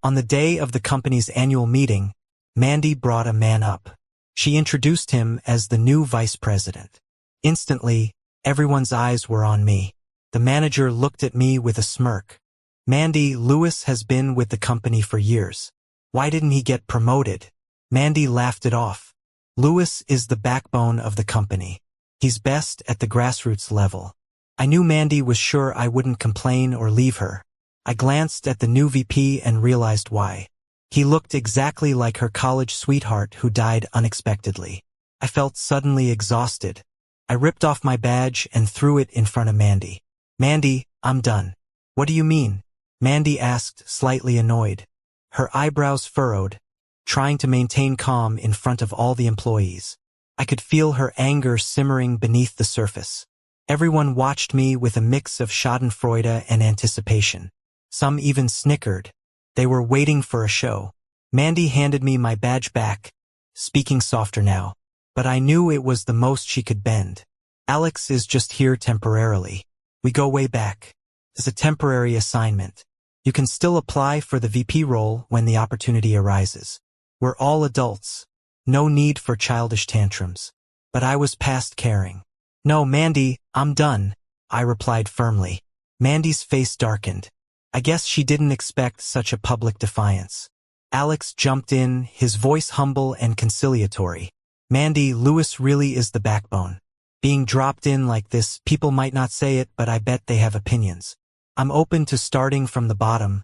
On the day of the company's annual meeting, Mandy brought a man up. She introduced him as the new vice president. Instantly, everyone's eyes were on me. The manager looked at me with a smirk. Mandy, Lewis has been with the company for years. Why didn't he get promoted? Mandy laughed it off. Lewis is the backbone of the company. He's best at the grassroots level. I knew Mandy was sure I wouldn't complain or leave her. I glanced at the new VP and realized why. He looked exactly like her college sweetheart who died unexpectedly. I felt suddenly exhausted. I ripped off my badge and threw it in front of Mandy. Mandy, I'm done. What do you mean? Mandy asked, slightly annoyed. Her eyebrows furrowed, trying to maintain calm in front of all the employees. I could feel her anger simmering beneath the surface. Everyone watched me with a mix of schadenfreude and anticipation. Some even snickered. They were waiting for a show. Mandy handed me my badge back, speaking softer now. But I knew it was the most she could bend. Alex is just here temporarily. We go way back. It's a temporary assignment. You can still apply for the VP role when the opportunity arises. We're all adults. No need for childish tantrums. But I was past caring. No, Mandy, I'm done, I replied firmly. Mandy's face darkened. I guess she didn't expect such a public defiance. Alex jumped in, his voice humble and conciliatory. Mandy, Lewis really is the backbone. Being dropped in like this, people might not say it, but I bet they have opinions. I'm open to starting from the bottom,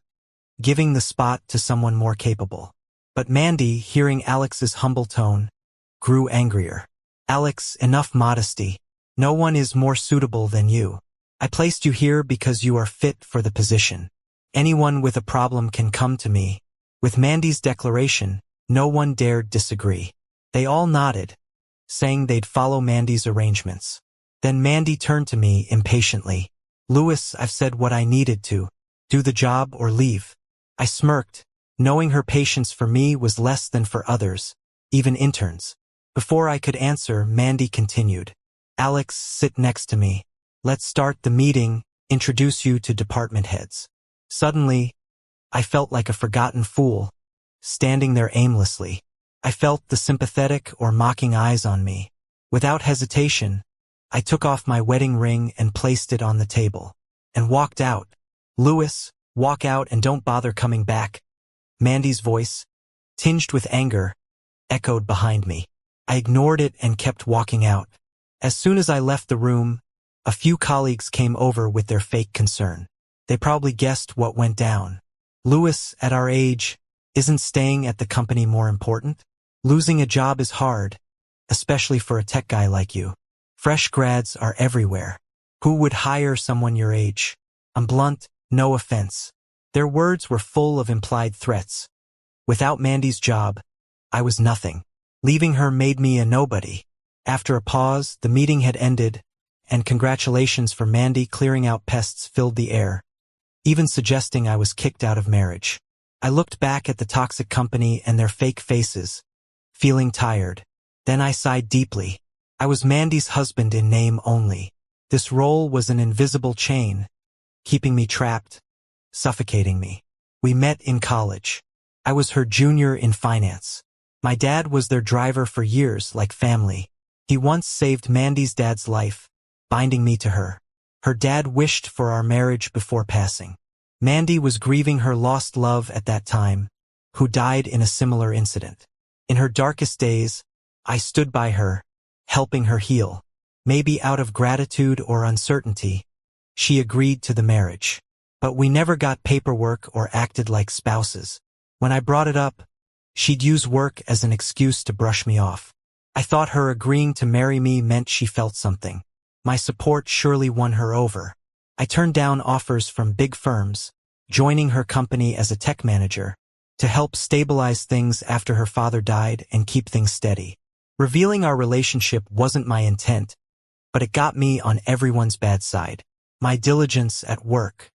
giving the spot to someone more capable. But Mandy, hearing Alex's humble tone, grew angrier. Alex, enough modesty. No one is more suitable than you. I placed you here because you are fit for the position. Anyone with a problem can come to me. With Mandy's declaration, no one dared disagree. They all nodded, saying they'd follow Mandy's arrangements. Then Mandy turned to me impatiently. Lewis, I've said what I needed to. Do the job or leave. I smirked, knowing her patience for me was less than for others, even interns. Before I could answer, Mandy continued. Alex, sit next to me. Let's start the meeting, introduce you to department heads. Suddenly, I felt like a forgotten fool, standing there aimlessly. I felt the sympathetic or mocking eyes on me. Without hesitation, I took off my wedding ring and placed it on the table, and walked out. Lewis, walk out and don't bother coming back. Mandy's voice, tinged with anger, echoed behind me. I ignored it and kept walking out. As soon as I left the room, a few colleagues came over with their fake concern. They probably guessed what went down. Lewis, at our age, isn't staying at the company more important? Losing a job is hard, especially for a tech guy like you. Fresh grads are everywhere. Who would hire someone your age? I'm blunt, no offense. Their words were full of implied threats. Without Mandy's job, I was nothing. Leaving her made me a nobody. After a pause, the meeting had ended, and congratulations for Mandy clearing out pests filled the air, even suggesting I was kicked out of marriage. I looked back at the toxic company and their fake faces, feeling tired. Then I sighed deeply. I was Mandy's husband in name only. This role was an invisible chain, keeping me trapped, suffocating me. We met in college. I was her junior in finance. My dad was their driver for years, like family. He once saved Mandy's dad's life, binding me to her. Her dad wished for our marriage before passing. Mandy was grieving her lost love at that time, who died in a similar incident. In her darkest days, I stood by her, helping her heal. Maybe out of gratitude or uncertainty, she agreed to the marriage. But we never got paperwork or acted like spouses. When I brought it up, she'd use work as an excuse to brush me off. I thought her agreeing to marry me meant she felt something. My support surely won her over. I turned down offers from big firms, joining her company as a tech manager, to help stabilize things after her father died and keep things steady. Revealing our relationship wasn't my intent, but it got me on everyone's bad side. My diligence at work,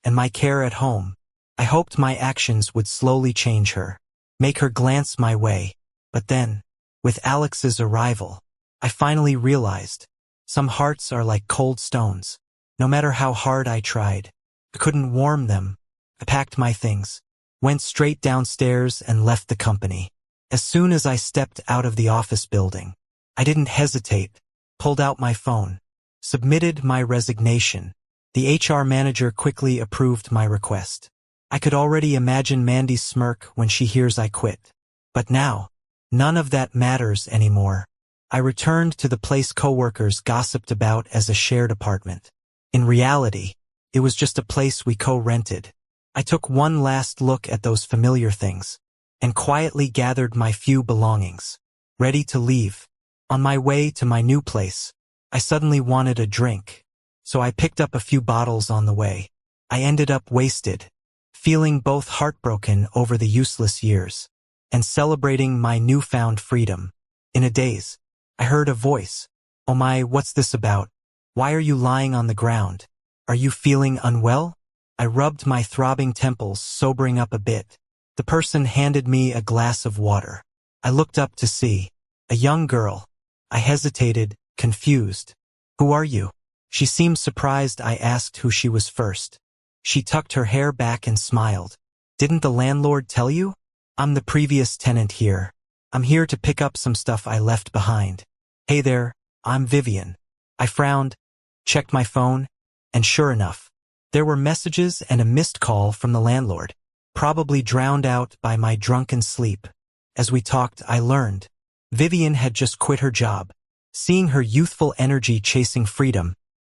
and my care at home. I hoped my actions would slowly change her, make her glance my way. But then, with Alex's arrival, I finally realized, some hearts are like cold stones. No matter how hard I tried, I couldn't warm them. I packed my things, went straight downstairs and left the company. As soon as I stepped out of the office building, I didn't hesitate, pulled out my phone, submitted my resignation. The HR manager quickly approved my request. I could already imagine Mandy's smirk when she hears I quit. But now, none of that matters anymore. I returned to the place coworkers gossiped about as a shared apartment. In reality, it was just a place we co-rented. I took one last look at those familiar things, and quietly gathered my few belongings, ready to leave. On my way to my new place, I suddenly wanted a drink, so I picked up a few bottles on the way. I ended up wasted, feeling both heartbroken over the useless years, and celebrating my newfound freedom. In a daze, I heard a voice. "Oh my, what's this about? Why are you lying on the ground? Are you feeling unwell?" I rubbed my throbbing temples, sobering up a bit. The person handed me a glass of water. I looked up to see a young girl. I hesitated, confused. "Who are you?" She seemed surprised I asked who she was first. She tucked her hair back and smiled. "Didn't the landlord tell you? I'm the previous tenant here. I'm here to pick up some stuff I left behind." "Hey there, I'm Vivian." I frowned, checked my phone, and sure enough, there were messages and a missed call from the landlord, probably drowned out by my drunken sleep. As we talked, I learned Vivian had just quit her job. Seeing her youthful energy chasing freedom,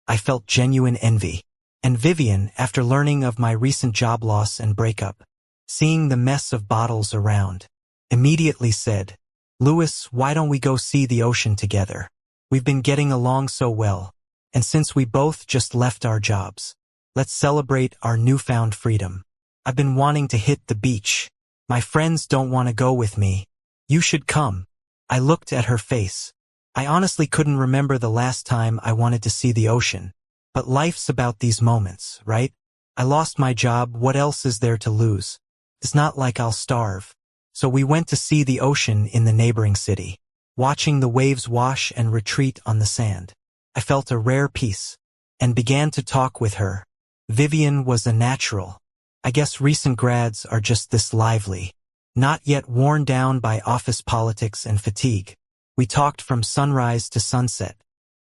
I felt genuine envy. And Vivian, after learning of my recent job loss and breakup, seeing the mess of bottles around, immediately said, "Louis, why don't we go see the ocean together? We've been getting along so well, and since we both just left our jobs, let's celebrate our newfound freedom. I've been wanting to hit the beach. My friends don't want to go with me. You should come." I looked at her face. I honestly couldn't remember the last time I wanted to see the ocean. But life's about these moments, right? I lost my job, what else is there to lose? It's not like I'll starve. So we went to see the ocean in the neighboring city. Watching the waves wash and retreat on the sand, I felt a rare peace, and began to talk with her. Vivian was a natural. I guess recent grads are just this lively, not yet worn down by office politics and fatigue. We talked from sunrise to sunset,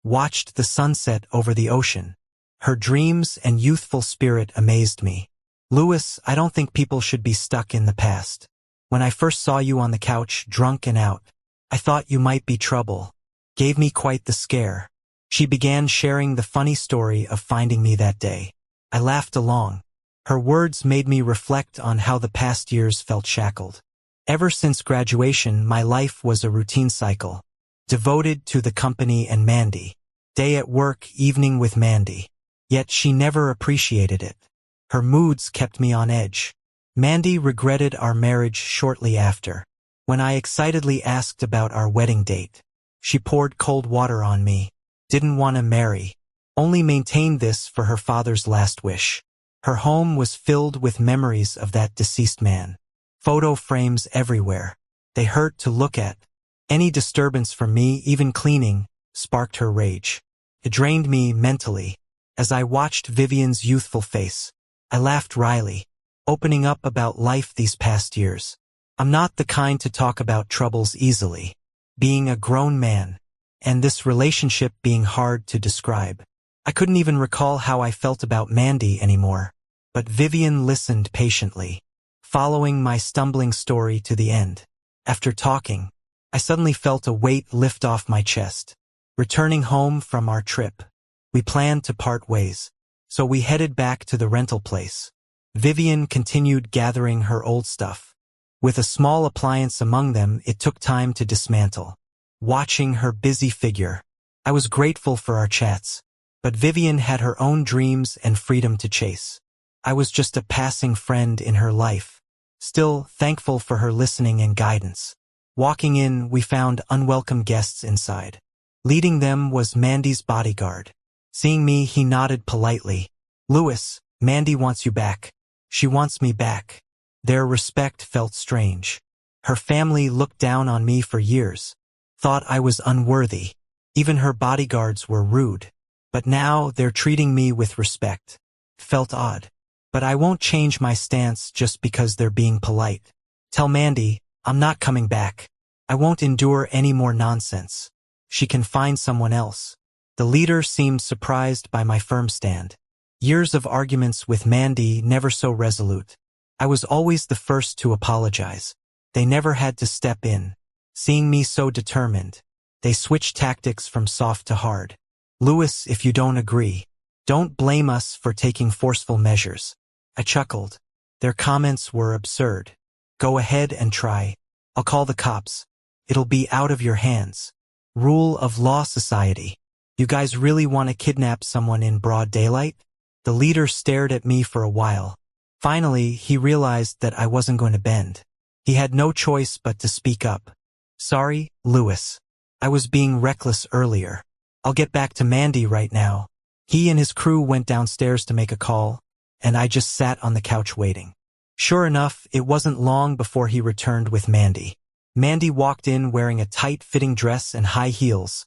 watched the sunset over the ocean. Her dreams and youthful spirit amazed me. "Louis, I don't think people should be stuck in the past. When I first saw you on the couch, drunk and out, I thought you might be trouble. Gave me quite the scare." She began sharing the funny story of finding me that day. I laughed along. Her words made me reflect on how the past years felt shackled. Ever since graduation, my life was a routine cycle, devoted to the company and Mandy. Day at work, evening with Mandy. Yet she never appreciated it. Her moods kept me on edge. Mandy regretted our marriage shortly after. When I excitedly asked about our wedding date, she poured cold water on me. Didn't want to marry. Only maintained this for her father's last wish. Her home was filled with memories of that deceased man. Photo frames everywhere. They hurt to look at. Any disturbance from me, even cleaning, sparked her rage. It drained me mentally. As I watched Vivian's youthful face, I laughed wryly, opening up about life these past years. I'm not the kind to talk about troubles easily. Being a grown man, and this relationship being hard to describe. I couldn't even recall how I felt about Mandy anymore. But Vivian listened patiently, following my stumbling story to the end. After talking, I suddenly felt a weight lift off my chest. Returning home from our trip, we planned to part ways, so we headed back to the rental place. Vivian continued gathering her old stuff. With a small appliance among them, it took time to dismantle. Watching her busy figure, I was grateful for our chats, but Vivian had her own dreams and freedom to chase. I was just a passing friend in her life, still thankful for her listening and guidance. Walking in, we found unwelcome guests inside. Leading them was Mandy's bodyguard. Seeing me, he nodded politely. "Louis, Mandy wants you back. She wants me back." Their respect felt strange. Her family looked down on me for years, thought I was unworthy. Even her bodyguards were rude. But now they're treating me with respect. Felt odd. But I won't change my stance just because they're being polite. Tell Mandy, I'm not coming back. I won't endure any more nonsense. She can find someone else. The leader seemed surprised by my firm stand. Years of arguments with Mandy, never so resolute. I was always the first to apologize. They never had to step in. Seeing me so determined, they switched tactics from soft to hard. Louis, if you don't agree, don't blame us for taking forceful measures. I chuckled. Their comments were absurd. Go ahead and try. I'll call the cops. It'll be out of your hands. Rule of law society. You guys really want to kidnap someone in broad daylight? The leader stared at me for a while. Finally, he realized that I wasn't going to bend. He had no choice but to speak up. Sorry, Louis. I was being reckless earlier. I'll get back to Mandy right now. He and his crew went downstairs to make a call, and I just sat on the couch waiting. Sure enough, it wasn't long before he returned with Mandy. Mandy walked in wearing a tight-fitting dress and high heels,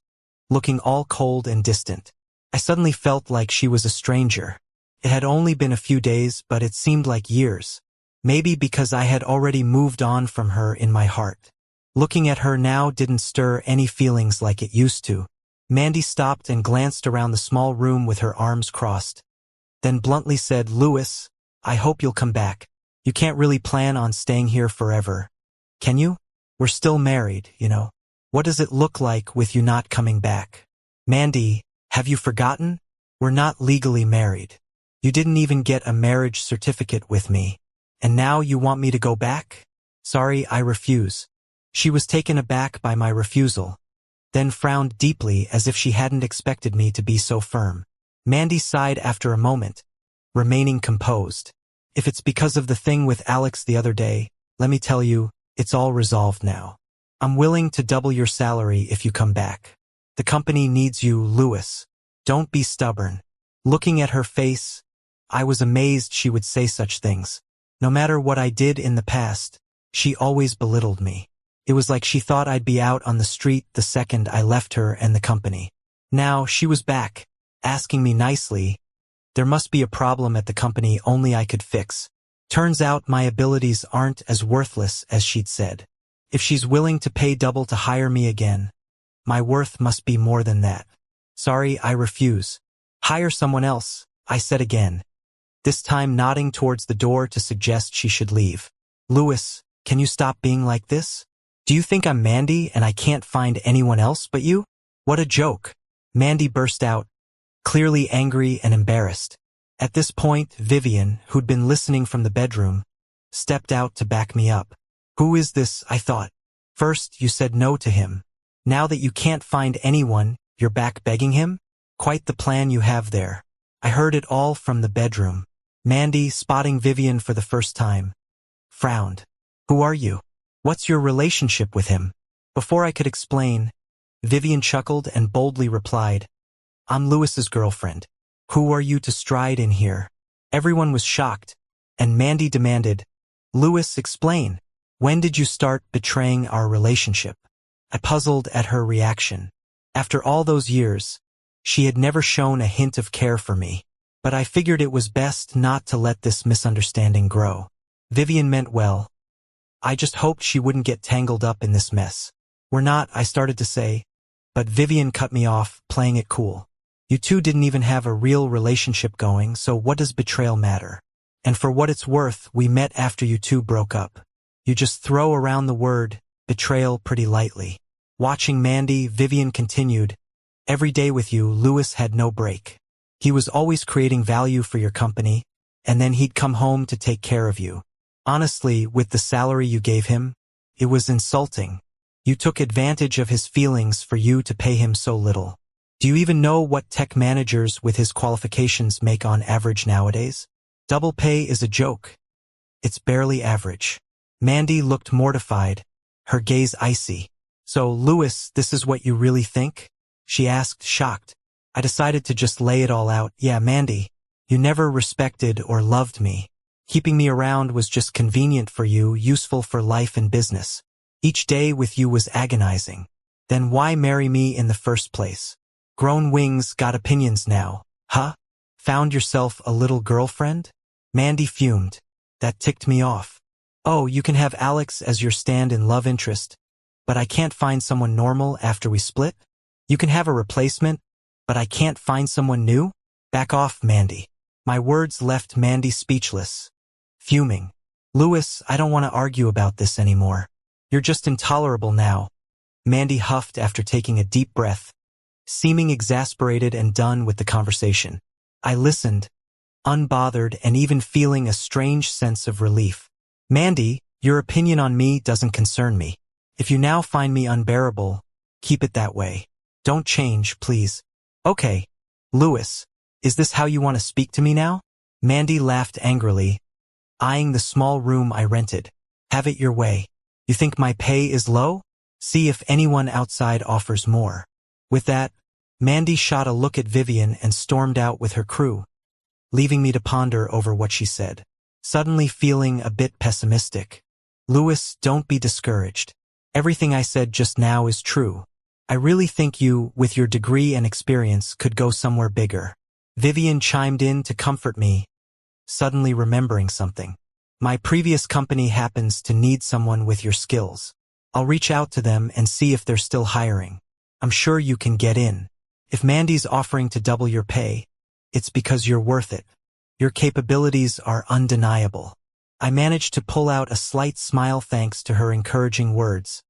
looking all cold and distant. I suddenly felt like she was a stranger. It had only been a few days, but it seemed like years. Maybe because I had already moved on from her in my heart. Looking at her now didn't stir any feelings like it used to. Mandy stopped and glanced around the small room with her arms crossed, then bluntly said, Louis, I hope you'll come back. You can't really plan on staying here forever, can you? We're still married, you know. What does it look like with you not coming back? Mandy, have you forgotten? We're not legally married. You didn't even get a marriage certificate with me. And now you want me to go back? Sorry, I refuse. She was taken aback by my refusal, then frowned deeply as if she hadn't expected me to be so firm. Mandy sighed after a moment, remaining composed. If it's because of the thing with Alex the other day, let me tell you, it's all resolved now. I'm willing to double your salary if you come back. The company needs you, Louis. Don't be stubborn. Looking at her face, I was amazed she would say such things. No matter what I did in the past, she always belittled me. It was like she thought I'd be out on the street the second I left her and the company. Now she was back, asking me nicely. There must be a problem at the company only I could fix. Turns out my abilities aren't as worthless as she'd said. If she's willing to pay double to hire me again, my worth must be more than that. Sorry, I refuse. Hire someone else, I said again, this time nodding towards the door to suggest she should leave. Louis, can you stop being like this? Do you think I'm Mandy and I can't find anyone else but you? What a joke. Mandy burst out, clearly angry and embarrassed. At this point, Vivian, who'd been listening from the bedroom, stepped out to back me up. Who is this? I thought. First, you said no to him. Now that you can't find anyone, you're back begging him? Quite the plan you have there. I heard it all from the bedroom. Mandy, spotting Vivian for the first time, frowned. Who are you? What's your relationship with him? Before I could explain, Vivian chuckled and boldly replied, I'm Louis's girlfriend. Who are you to stride in here? Everyone was shocked, and Mandy demanded, Louis, explain. When did you start betraying our relationship? I puzzled at her reaction. After all those years, she had never shown a hint of care for me, but I figured it was best not to let this misunderstanding grow. Vivian meant well. I just hoped she wouldn't get tangled up in this mess. We're not, I started to say, but Vivian cut me off, playing it cool. You two didn't even have a real relationship going, so what does betrayal matter? And for what it's worth, we met after you two broke up. You just throw around the word betrayal pretty lightly. Watching Mandy, Vivian continued, every day with you, Louis had no break. He was always creating value for your company, and then he'd come home to take care of you. Honestly, with the salary you gave him, it was insulting. You took advantage of his feelings for you to pay him so little. Do you even know what tech managers with his qualifications make on average nowadays? Double pay is a joke. It's barely average. Mandy looked mortified, her gaze icy. So, Louis, this is what you really think? She asked, shocked. I decided to just lay it all out. Yeah, Mandy, you never respected or loved me. Keeping me around was just convenient for you, useful for life and business. Each day with you was agonizing. Then why marry me in the first place? Grown wings got opinions now, huh? Found yourself a little girlfriend? Mandy fumed. That ticked me off. Oh, you can have Alex as your stand-in love interest, but I can't find someone normal after we split? You can have a replacement, but I can't find someone new? Back off, Mandy. My words left Mandy speechless. Fuming. Louis, I don't want to argue about this anymore. You're just intolerable now. Mandy huffed after taking a deep breath, seeming exasperated and done with the conversation. I listened, unbothered and even feeling a strange sense of relief. Mandy, your opinion on me doesn't concern me. If you now find me unbearable, keep it that way. Don't change, please. Okay. Louis, is this how you want to speak to me now? Mandy laughed angrily, eyeing the small room I rented. Have it your way. You think my pay is low? See if anyone outside offers more. With that, Mandy shot a look at Vivian and stormed out with her crew, leaving me to ponder over what she said, suddenly feeling a bit pessimistic. Louis, don't be discouraged. Everything I said just now is true. I really think you, with your degree and experience, could go somewhere bigger. Vivian chimed in to comfort me, suddenly remembering something. My previous company happens to need someone with your skills. I'll reach out to them and see if they're still hiring. I'm sure you can get in. If Mandy's offering to double your pay, it's because you're worth it. Your capabilities are undeniable. I managed to pull out a slight smile thanks to her encouraging words,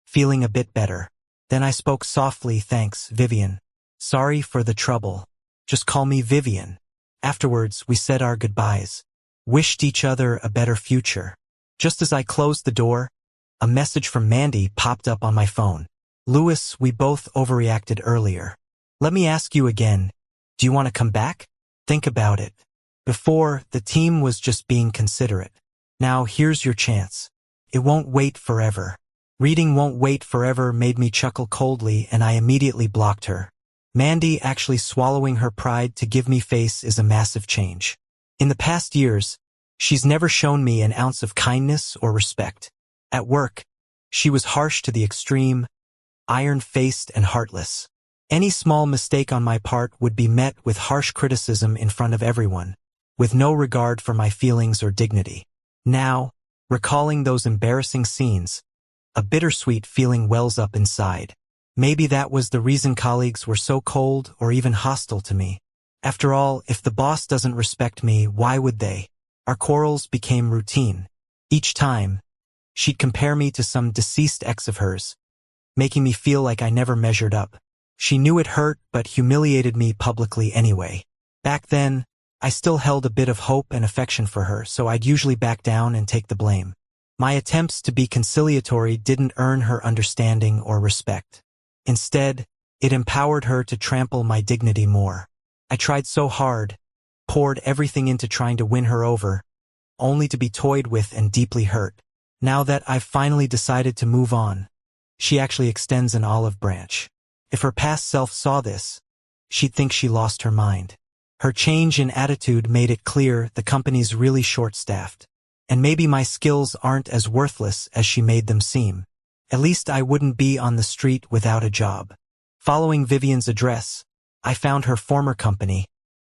feeling a bit better. Then I spoke softly, thanks, Vivian. Sorry for the trouble. Just call me Vivian. Afterwards, we said our goodbyes, wished each other a better future. Just as I closed the door, a message from Mandy popped up on my phone. Louis, we both overreacted earlier. Let me ask you again, do you want to come back? Think about it. Before, the team was just being considerate. Now here's your chance. It won't wait forever. Reading won't wait forever made me chuckle coldly and I immediately blocked her. Mandy actually swallowing her pride to give me face is a massive change. In the past years, she's never shown me an ounce of kindness or respect. At work, she was harsh to the extreme, iron-faced and heartless. Any small mistake on my part would be met with harsh criticism in front of everyone, with no regard for my feelings or dignity. Now, recalling those embarrassing scenes, a bittersweet feeling wells up inside. Maybe that was the reason colleagues were so cold or even hostile to me. After all, if the boss doesn't respect me, why would they? Our quarrels became routine. Each time, she'd compare me to some deceased ex of hers, making me feel like I never measured up. She knew it hurt, but humiliated me publicly anyway. Back then, I still held a bit of hope and affection for her, so I'd usually back down and take the blame. My attempts to be conciliatory didn't earn her understanding or respect. Instead, it empowered her to trample my dignity more. I tried so hard, poured everything into trying to win her over, only to be toyed with and deeply hurt. Now that I've finally decided to move on, she actually extends an olive branch. If her past self saw this, she'd think she lost her mind. Her change in attitude made it clear the company's really short-staffed. And maybe my skills aren't as worthless as she made them seem. At least I wouldn't be on the street without a job. Following Vivian's address, I found her former company,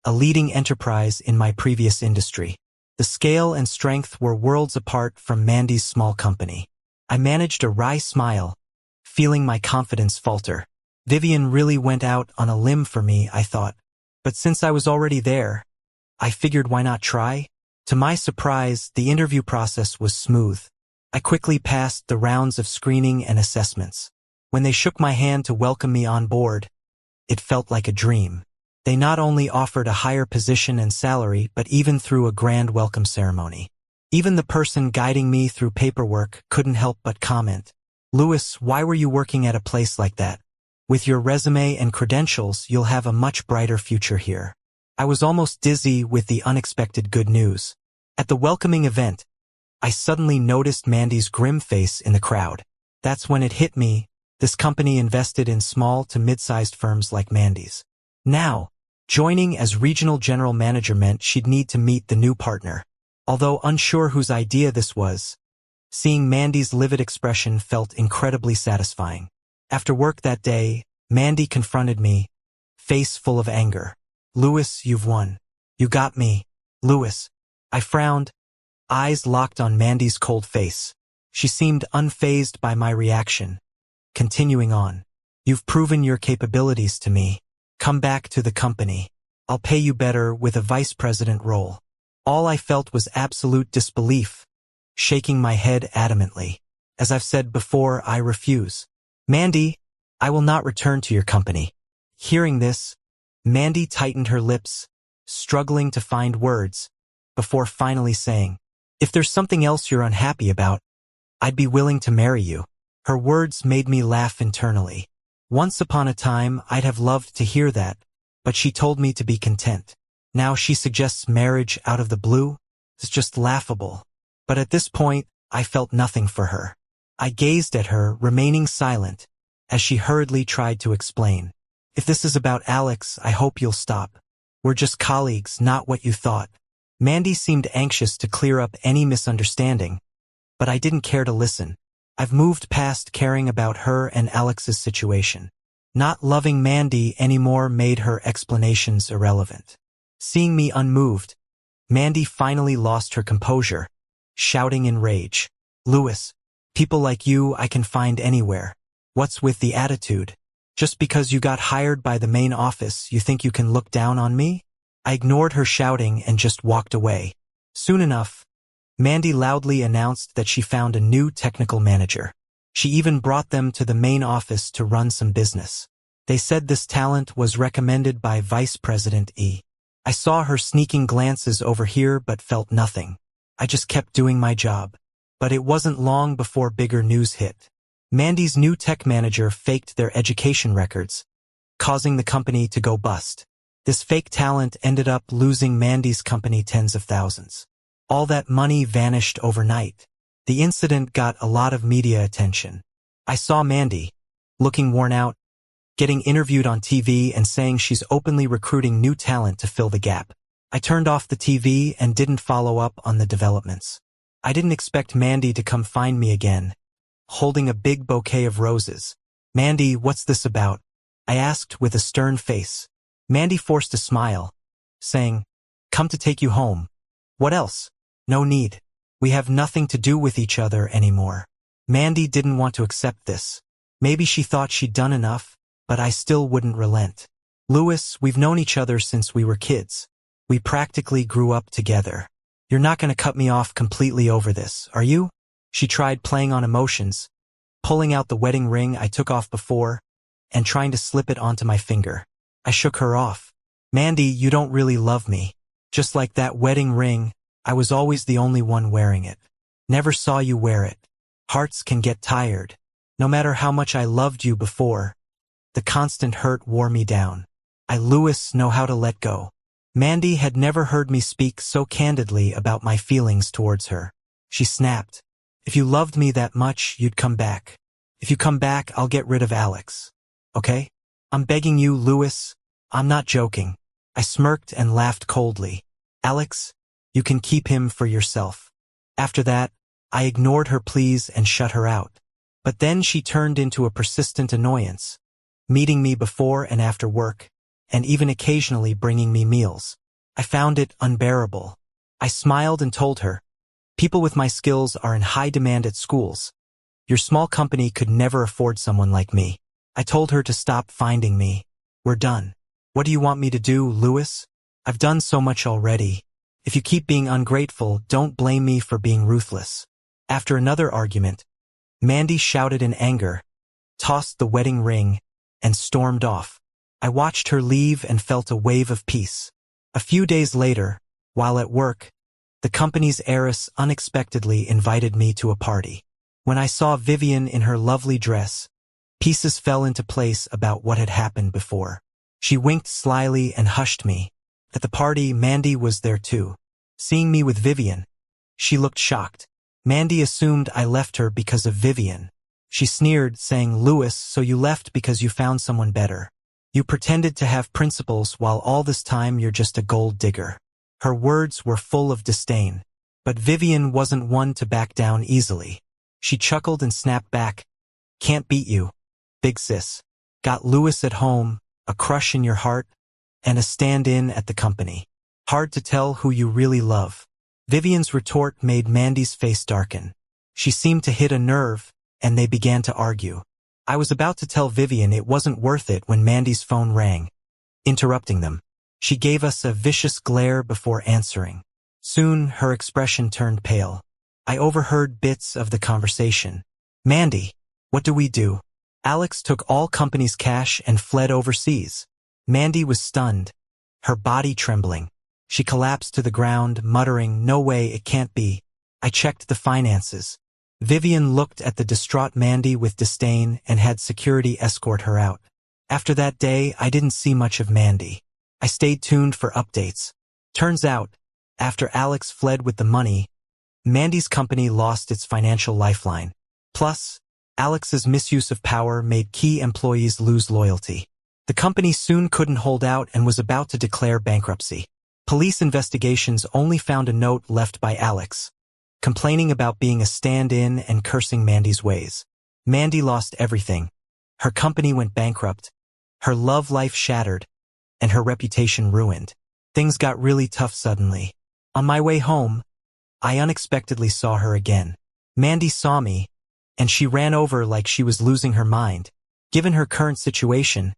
a leading enterprise in my previous industry. The scale and strength were worlds apart from Mandy's small company. I managed a wry smile, feeling my confidence falter. Vivian really went out on a limb for me, I thought. But since I was already there, I figured why not try? To my surprise, the interview process was smooth. I quickly passed the rounds of screening and assessments. When they shook my hand to welcome me on board, it felt like a dream. They not only offered a higher position and salary, but even threw a grand welcome ceremony. Even the person guiding me through paperwork couldn't help but comment, "Louis, why were you working at a place like that? With your resume and credentials, you'll have a much brighter future here." I was almost dizzy with the unexpected good news. At the welcoming event, I suddenly noticed Mandy's grim face in the crowd. That's when it hit me, this company invested in small to mid-sized firms like Mandy's. Now, joining as regional general manager meant she'd need to meet the new partner. Although unsure whose idea this was, seeing Mandy's livid expression felt incredibly satisfying. After work that day, Mandy confronted me, face full of anger. "Louis, you've won. You got me. Louis, I frowned, eyes locked on Mandy's cold face. She seemed unfazed by my reaction, continuing on. You've proven your capabilities to me. Come back to the company. I'll pay you better with a vice president role. All I felt was absolute disbelief, shaking my head adamantly. As I've said before, I refuse. Mandy, I will not return to your company. Hearing this, Mandy tightened her lips, struggling to find words, before finally saying, if there's something else you're unhappy about, I'd be willing to marry you. Her words made me laugh internally. Once upon a time, I'd have loved to hear that, but she told me to be content. Now she suggests marriage out of the blue? It's just laughable. But at this point, I felt nothing for her. I gazed at her, remaining silent, as she hurriedly tried to explain. If this is about Alex, I hope you'll stop. We're just colleagues, not what you thought. Mandy seemed anxious to clear up any misunderstanding, but I didn't care to listen. I've moved past caring about her and Alex's situation. Not loving Mandy anymore made her explanations irrelevant. Seeing me unmoved, Mandy finally lost her composure, shouting in rage. Louis, people like you I can find anywhere. What's with the attitude? Just because you got hired by the main office, you think you can look down on me? I ignored her shouting and just walked away. Soon enough, Mandy loudly announced that she found a new technical manager. She even brought them to the main office to run some business. They said this talent was recommended by Vice President E. I saw her sneaking glances over here but felt nothing. I just kept doing my job. But it wasn't long before bigger news hit. Mandy's new tech manager faked their education records, causing the company to go bust. This fake talent ended up losing Mandy's company tens of thousands. All that money vanished overnight. The incident got a lot of media attention. I saw Mandy, looking worn out, getting interviewed on TV and saying she's openly recruiting new talent to fill the gap. I turned off the TV and didn't follow up on the developments. I didn't expect Mandy to come find me again, holding a big bouquet of roses. Mandy, what's this about? I asked with a stern face. Mandy forced a smile, saying, come to take you home. What else? No need. We have nothing to do with each other anymore. Mandy didn't want to accept this. Maybe she thought she'd done enough, but I still wouldn't relent. Louis, we've known each other since we were kids. We practically grew up together. You're not going to cut me off completely over this, are you? She tried playing on emotions, pulling out the wedding ring I took off before, and trying to slip it onto my finger. I shook her off. Mandy, you don't really love me. Just like that wedding ring, I was always the only one wearing it. Never saw you wear it. Hearts can get tired. No matter how much I loved you before, the constant hurt wore me down. I, Louis, know how to let go. Mandy had never heard me speak so candidly about my feelings towards her. She snapped. If you loved me that much, you'd come back. If you come back, I'll get rid of Alex. Okay? I'm begging you, Louis. I'm not joking. I smirked and laughed coldly. Alex, you can keep him for yourself. After that, I ignored her pleas and shut her out. But then she turned into a persistent annoyance, meeting me before and after work, and even occasionally bringing me meals. I found it unbearable. I smiled and told her, people with my skills are in high demand at schools. Your small company could never afford someone like me. I told her to stop finding me. We're done. What do you want me to do, Louis? I've done so much already. If you keep being ungrateful, don't blame me for being ruthless. After another argument, Mandy shouted in anger, tossed the wedding ring, and stormed off. I watched her leave and felt a wave of peace. A few days later, while at work, the company's heiress unexpectedly invited me to a party. When I saw Vivian in her lovely dress, pieces fell into place about what had happened before. She winked slyly and hushed me. At the party, Mandy was there too. Seeing me with Vivian, she looked shocked. Mandy assumed I left her because of Vivian. She sneered, saying, Louis, so you left because you found someone better. You pretended to have principles while all this time you're just a gold digger. Her words were full of disdain. But Vivian wasn't one to back down easily. She chuckled and snapped back. Can't beat you, big sis. Got Louis at home, a crush in your heart, and a stand-in at the company. Hard to tell who you really love. Vivian's retort made Mandy's face darken. She seemed to hit a nerve, and they began to argue. I was about to tell Vivian it wasn't worth it when Mandy's phone rang, interrupting them. She gave us a vicious glare before answering. Soon, her expression turned pale. I overheard bits of the conversation. Mandy, what do we do? Alex took all company's cash and fled overseas. Mandy was stunned, her body trembling. She collapsed to the ground, muttering, "No way, it can't be." I checked the finances. Vivian looked at the distraught Mandy with disdain and had security escort her out. After that day, I didn't see much of Mandy. I stayed tuned for updates. Turns out, after Alex fled with the money, Mandy's company lost its financial lifeline. Plus, Alex's misuse of power made key employees lose loyalty. The company soon couldn't hold out and was about to declare bankruptcy. Police investigations only found a note left by Alex, complaining about being a stand-in and cursing Mandy's ways. Mandy lost everything. Her company went bankrupt, her love life shattered, and her reputation ruined. Things got really tough suddenly. On my way home, I unexpectedly saw her again. Mandy saw me, and she ran over like she was losing her mind. Given her current situation,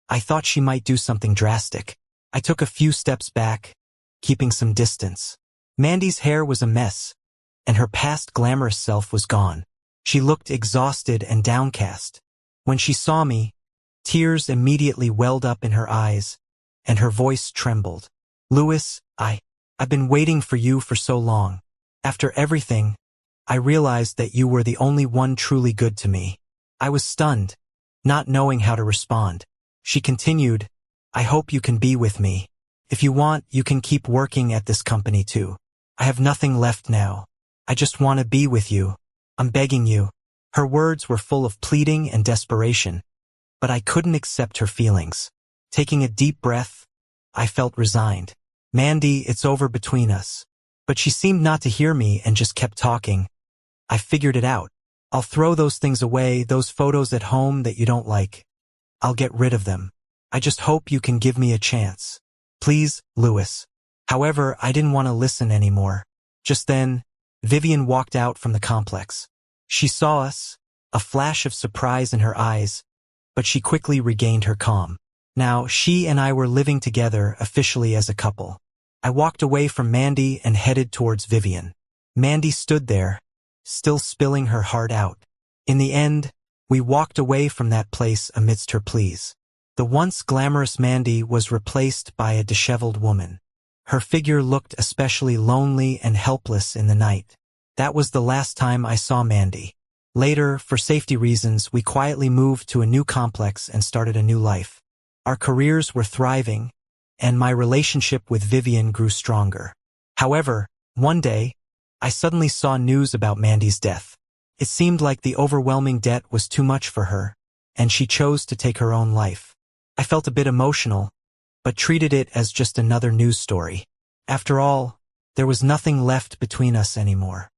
I thought she might do something drastic. I took a few steps back, keeping some distance. Mandy's hair was a mess, and her past glamorous self was gone. She looked exhausted and downcast. When she saw me, tears immediately welled up in her eyes, and her voice trembled. "Louis, I've been waiting for you for so long. After everything, I realized that you were the only one truly good to me." I was stunned, not knowing how to respond. She continued, "I hope you can be with me. If you want, you can keep working at this company too. I have nothing left now. I just want to be with you. I'm begging you." Her words were full of pleading and desperation, but I couldn't accept her feelings. Taking a deep breath, I felt resigned. "Mandy, it's over between us." But she seemed not to hear me and just kept talking. "I figured it out. I'll throw those things away, those photos at home that you don't like. I'll get rid of them. I just hope you can give me a chance. Please, Louis." However, I didn't want to listen anymore. Just then, Vivian walked out from the complex. She saw us, a flash of surprise in her eyes, but she quickly regained her calm. Now, she and I were living together officially as a couple. I walked away from Mandy and headed towards Vivian. Mandy stood there, still spilling her heart out. In the end, we walked away from that place amidst her pleas. The once glamorous Mandy was replaced by a disheveled woman. Her figure looked especially lonely and helpless in the night. That was the last time I saw Mandy. Later, for safety reasons, we quietly moved to a new complex and started a new life. Our careers were thriving, and my relationship with Vivian grew stronger. However, one day, I suddenly saw news about Mandy's death. It seemed like the overwhelming debt was too much for her, and she chose to take her own life. I felt a bit emotional, but treated it as just another news story. After all, there was nothing left between us anymore.